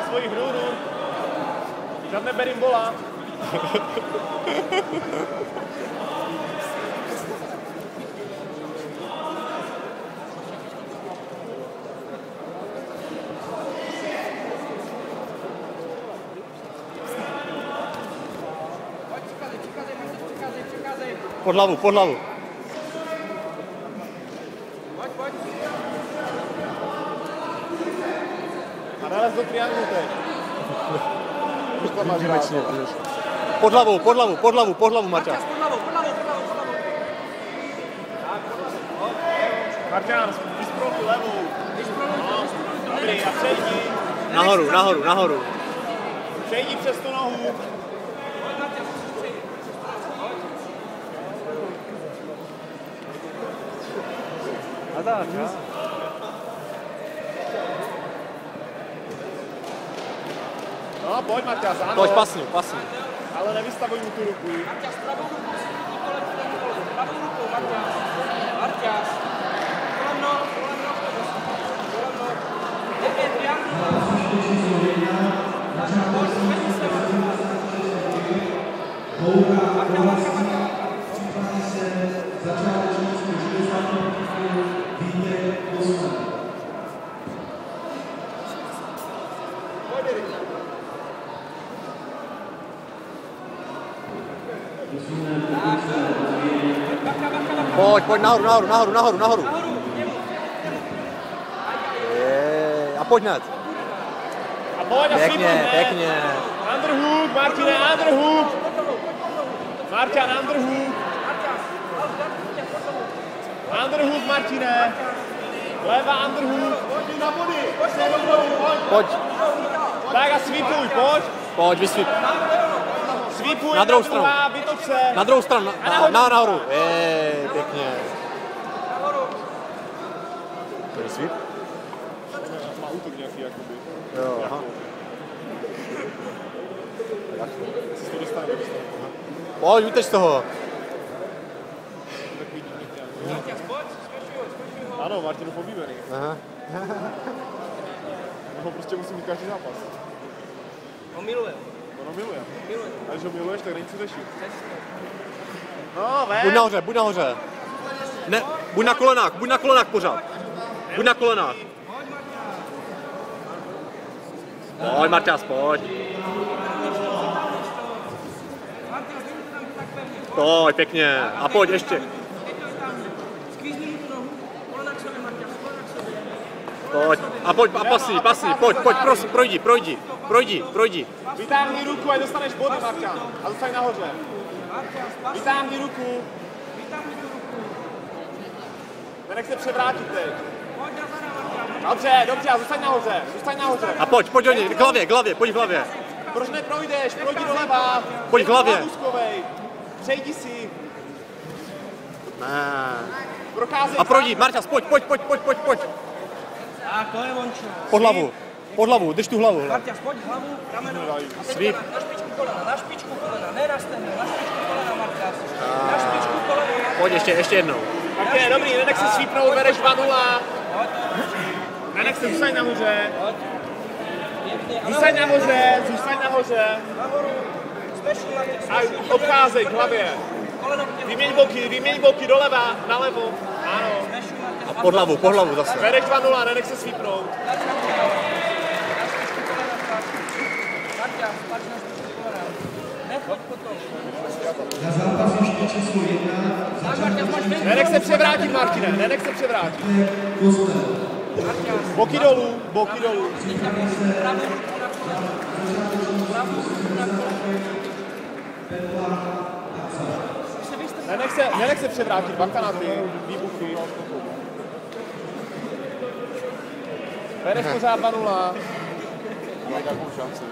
svoji hru, no. Žádné berimbola. Pod hlavu, pod hlavu. A nalez do trianglu teď. Výjimečně. Pod hlavu, pod hlavu, pod hlavu, pod hlavu, Marťas. Marťan, vysprofi levou. Dobrý, a přejdi. Nahoru, nahoru, nahoru. Přejdi přes tu nohu. A tak, jo? No, pojď Marťas, ano. Pojď, pasni, pasni. Ale nevystavuj mu tu ruku. Marťas, pravou ruku, pravou rukou, Marťas. Marťas. Kolem Jde triangul. Pojď, zvedni se, Pojď, pojď nahoru, nahoru, nahoru, nahoru, nahoru. A pojď hned. A pojď a Pěkně, pěkně. Underhook, Martine, underhook. Marťan, underhook. Underhook, Martine. Leva underhook. Pojď na body. Pojď. Tak a sweepuj, pojď. Pojď, vysvíp. Sweepuj Na druhou stranu. Vytoč se. Na druhou stranu, nahoru. Pěkně. To je sweep? Má útok nějaký, jakoby. Jo, aha. Si to dostane. Pojď, uteč z toho. Ano, Martinu pobíbený. Aha. Ho prostě musí mít každý zápas. On miluje. Ono miluje. A když ho miluješ, tak není co řešit. No, Buď nahoře. Ne, buď na kolenách pořád. Buď na kolenách. Pojď, Marťas, pojď. Pojď, pěkně. A pojď ještě. Pojď. A pojď, a pasni, pojď, prosím, projdi. Vytáhni ruku, ať dostaneš body, Marťan. A zůstaň nahoře. Vytáhni ruku. Nenech se převrátit teď. Dobře, a zůstaň nahoře. A pojď do něj, k hlavě, pojď k hlavě. Proč neprojdeš? Projdi doleva. Pojď k hlavě. Přejdi si. Ne. Procházej. A projdi, Marťas, pojď. Tak, to je Vončo. Pod hlavu, drž tu hlavu. Marťas, pojď hlavu, rameno. A Sweep. Na špičku kolena, ne na stehno, na špičku kolena, Marťas. Na špičku kolena. Pojď ještě jednou. Tak je dobrý, nenech se sweepnout, bereš 2-0. Nenech se, zůstaň nahoře. Zůstaň nahoře. A odcházej k hlavě. Vyměň boky doleva, nalevo. Ano. A pod hlavu zase. Bereš 2-0, nenech se sweepnout. Nenech se převrátit, Martine, Boky dolů. Nenech se převrátit, bacha na ty výbuchy. Bereš pořád 2-0. Mají takovou šanci.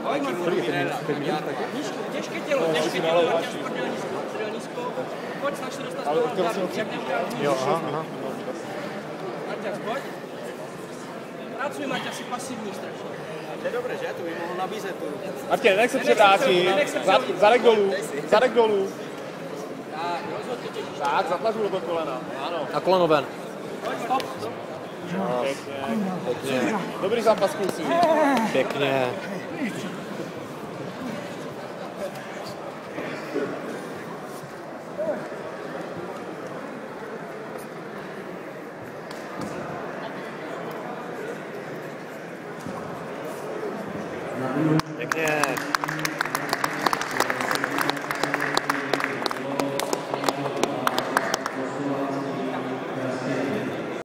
Těžké tělo, pojď, snaž se dostat z toho. Jo, aha. Marťas, pojď. Pracuj, Marťas, jsi pasivní strašně. To je dobré, že? To by mohl nabízet. Martin, nenech se převrátit. Zadek dolů. Tak, zatlažu do toho kolena. Ano. A koleno ven. Pěkně. Dobrý zápas, kluci. Pěkně.